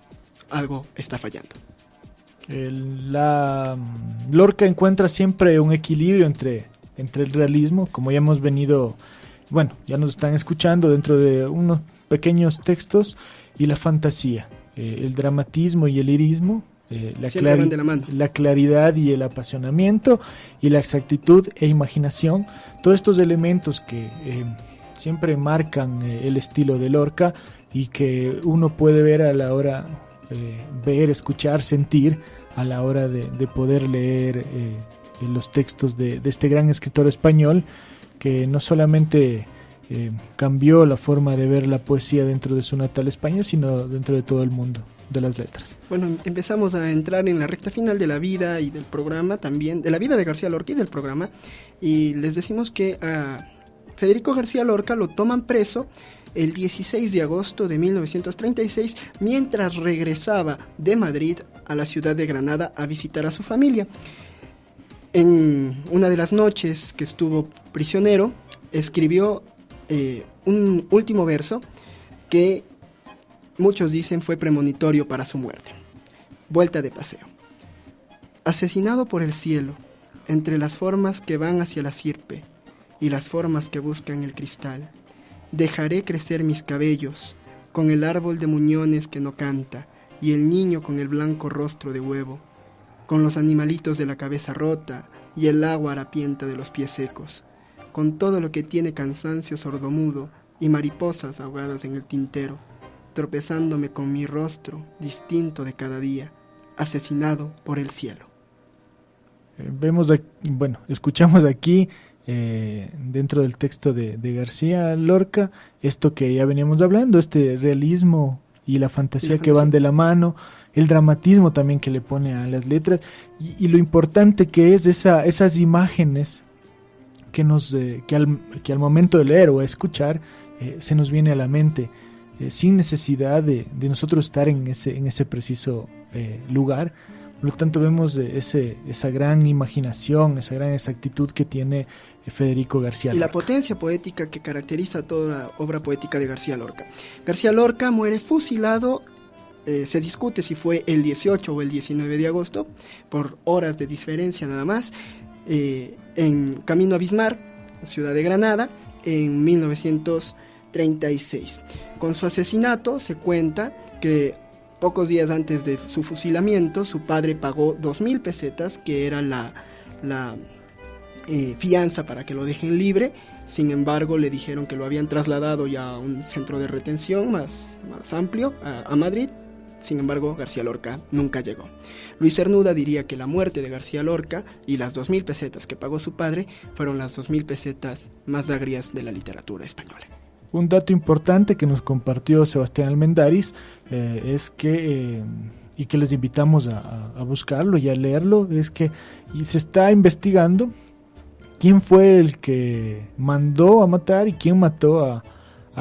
algo está fallando. Lorca encuentra siempre un equilibrio entre el realismo, como ya hemos venido, ya nos están escuchando dentro de unos pequeños textos, y la fantasía, el dramatismo y el lirismo, la claridad y el apasionamiento, y la exactitud e imaginación, todos estos elementos que siempre marcan el estilo de Lorca y que uno puede ver a la hora ver, escuchar, sentir a la hora de poder leer los textos de este gran escritor español, que no solamente cambió la forma de ver la poesía dentro de su natal España, sino dentro de todo el mundo de las letras. Bueno, empezamos a entrar en la recta final de la vida y del programa, también de la vida de García Lorca y del programa, y les decimos que a Federico García Lorca lo toman preso el 16 de agosto de 1936, mientras regresaba de Madrid a la ciudad de Granada a visitar a su familia. En una de las noches que estuvo prisionero, escribió un último verso que muchos dicen fue premonitorio para su muerte. Vuelta de paseo. Asesinado por el cielo, entre las formas que van hacia la sierpe y las formas que buscan el cristal, dejaré crecer mis cabellos con el árbol de muñones que no canta y el niño con el blanco rostro de huevo, con los animalitos de la cabeza rota y el agua harapienta de los pies secos, con todo lo que tiene cansancio sordomudo y mariposas ahogadas en el tintero, tropezándome con mi rostro distinto de cada día, asesinado por el cielo. Escuchamos aquí dentro del texto de García Lorca esto que ya veníamos hablando, este realismo y la fantasía que van de la mano, el dramatismo también que le pone a las letras, y lo importante que es esas imágenes que al momento de leer o escuchar se nos viene a la mente, sin necesidad de nosotros estar en ese preciso lugar. Por lo tanto vemos esa gran imaginación, esa gran exactitud que tiene Federico García Lorca. Y la potencia poética que caracteriza toda la obra poética de García Lorca. García Lorca muere fusilado, se discute si fue el 18 o el 19 de agosto, por horas de diferencia nada más, en camino a Bismarck, ciudad de Granada, en 1936. Con su asesinato se cuenta que pocos días antes de su fusilamiento, su padre pagó 2,000 pesetas, que era la fianza para que lo dejen libre. Sin embargo, le dijeron que lo habían trasladado ya a un centro de retención más amplio, a Madrid. Sin embargo, García Lorca nunca llegó. Luis Cernuda diría que la muerte de García Lorca y las 2,000 pesetas que pagó su padre fueron las 2,000 pesetas más agrias de la literatura española. Un dato importante que nos compartió Sebastián Almendaris es que, y que les invitamos a buscarlo y a leerlo, es que se está investigando quién fue el que mandó a matar y quién mató a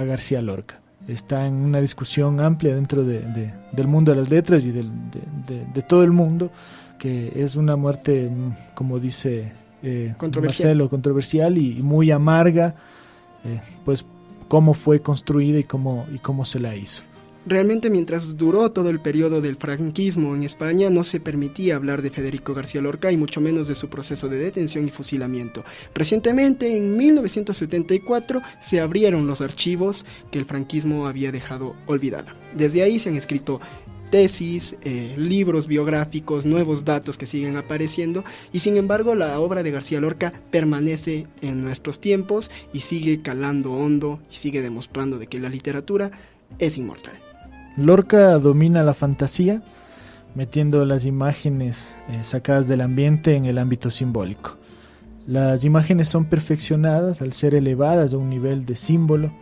García Lorca. Está en una discusión amplia dentro del mundo de las letras y de todo el mundo, que es una muerte, como dice Marcelo, controversial y muy amarga, pues cómo fue construida y cómo se la hizo. Realmente, mientras duró todo el periodo del franquismo en España, no se permitía hablar de Federico García Lorca y mucho menos de su proceso de detención y fusilamiento. Recientemente, en 1974, se abrieron los archivos que el franquismo había dejado olvidada. Desde ahí se han escrito tesis, libros biográficos, nuevos datos que siguen apareciendo, y sin embargo la obra de García Lorca permanece en nuestros tiempos y sigue calando hondo y sigue demostrando de que la literatura es inmortal. Lorca domina la fantasía, metiendo las imágenes sacadas del ambiente en el ámbito simbólico. Las imágenes son perfeccionadas al ser elevadas a un nivel de símbolo,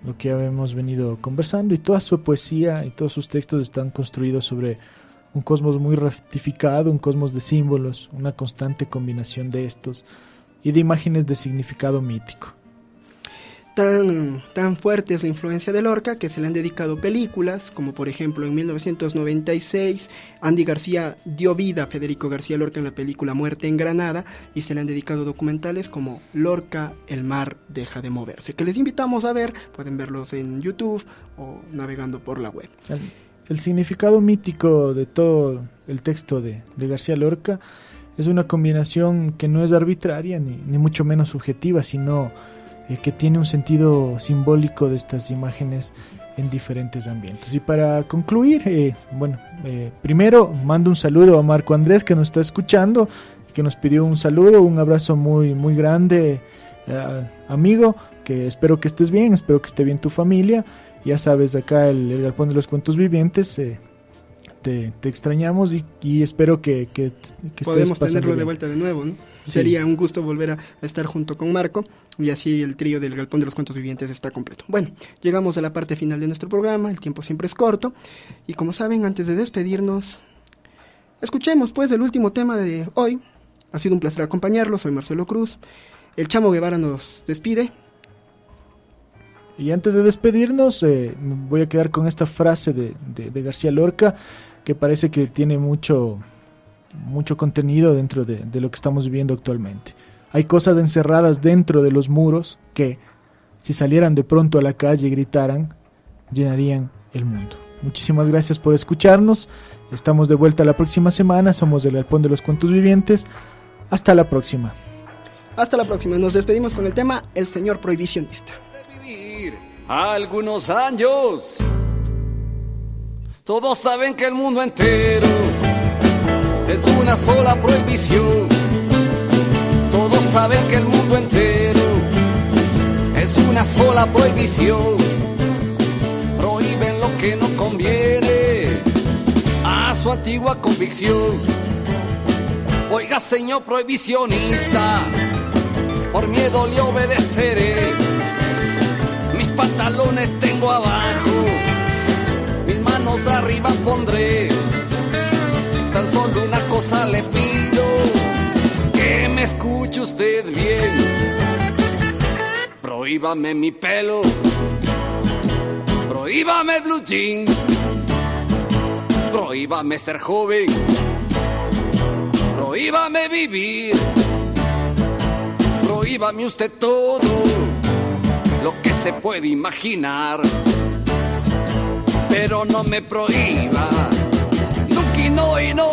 lo que hemos venido conversando, y toda su poesía y todos sus textos están construidos sobre un cosmos muy rectificado, un cosmos de símbolos, una constante combinación de estos y de imágenes de significado mítico. Tan fuerte es la influencia de Lorca que se le han dedicado películas, como por ejemplo en 1996 Andy García dio vida a Federico García Lorca en la película Muerte en Granada, y se le han dedicado documentales como Lorca, el mar deja de moverse, que les invitamos a ver. Pueden verlos en YouTube o navegando por la web. El significado mítico de todo el texto de García Lorca es una combinación que no es arbitraria ni mucho menos subjetiva, sino que tiene un sentido simbólico de estas imágenes en diferentes ambientes. Y para concluir, primero mando un saludo a Marco Andrés, que nos está escuchando, que nos pidió un saludo, un abrazo muy, muy grande, amigo, que espero que estés bien, espero que esté bien tu familia. Ya sabes, acá el Galpón de los Cuentos Vivientes, te extrañamos y espero que podemos tenerlo de vuelta de nuevo, ¿no? Sí. Sería un gusto volver a estar junto con Marco, y así el trío del Galpón de los Cuentos Vivientes está completo. Bueno, llegamos a la parte final de nuestro programa, el tiempo siempre es corto, y como saben, antes de despedirnos, escuchemos pues el último tema de hoy. Ha sido un placer acompañarlos, soy Marcelo Cruz, el Chamo Guevara nos despide. Y antes de despedirnos, voy a quedar con esta frase de García Lorca, que parece que tiene mucho contenido dentro de lo que estamos viviendo actualmente. Hay cosas encerradas dentro de los muros que, si salieran de pronto a la calle y gritaran, llenarían el mundo. Muchísimas gracias por escucharnos. Estamos de vuelta la próxima semana. Somos del Galpón de los Cuentos Vivientes. Hasta la próxima. Hasta la próxima. Nos despedimos con el tema El Señor Prohibicionista. Algunos años, todos saben que el mundo entero es una sola prohibición. Todos saben que el mundo entero es una sola prohibición. Prohíben lo que no conviene a su antigua convicción. Oiga, señor prohibicionista, por miedo le obedeceré. Mis pantalones tengo abajo, mis manos arriba pondré. Tan solo una cosa le pido, que me escuche usted bien. Prohíbame mi pelo, prohíbame el blue jean, prohíbame ser joven, prohíbame vivir, prohíbame usted todo lo que se puede imaginar, pero no me prohíba nunca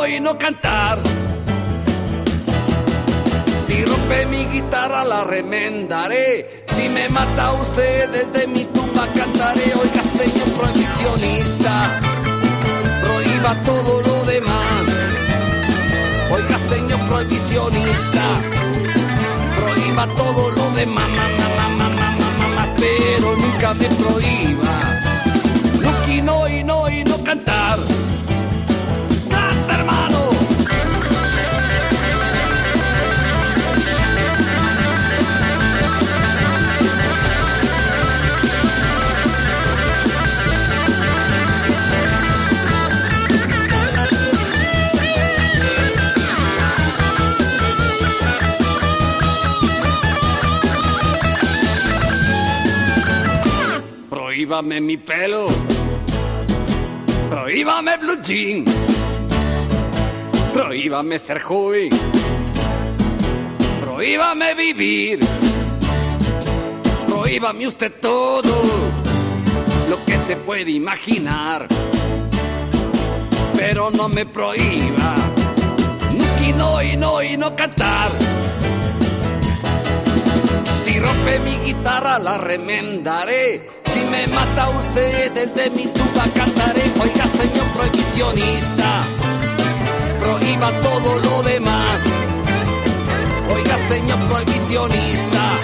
y no cantar. Si rompe mi guitarra la remendaré, si me mata usted desde mi tumba cantaré. Oiga, señor prohibicionista, prohíba todo lo demás. Oiga, señor prohibicionista, prohíba todo lo demás, pero nunca me prohíba nunca y no cantar. ¡Canta, hermano! Prohíbame mi pelo, prohíbame blue jean, prohíbame ser joven, prohíbame vivir, prohíbame usted todo lo que se puede imaginar, pero no me prohíba nunca y no cantar. Si rompe mi guitarra la remendaré, si me mata usted desde mi tumba cantaré. Oiga, señor prohibicionista, prohíba todo lo demás. Oiga, señor prohibicionista,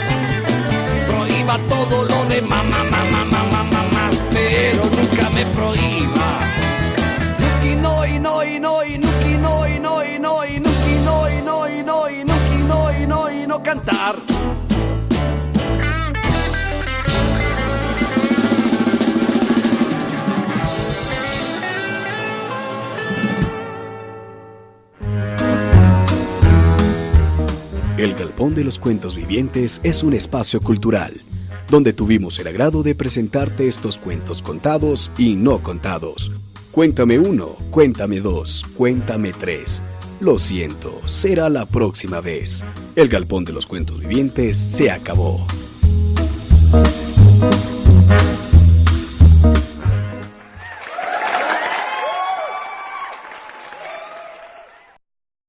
prohíba todo lo demás, pero nunca me prohíba nunca y no cantar. El Galpón de los Cuentos Vivientes es un espacio cultural donde tuvimos el agrado de presentarte estos cuentos contados y no contados. Cuéntame 1, cuéntame 2, cuéntame 3. Lo siento, será la próxima vez. El Galpón de los Cuentos Vivientes se acabó.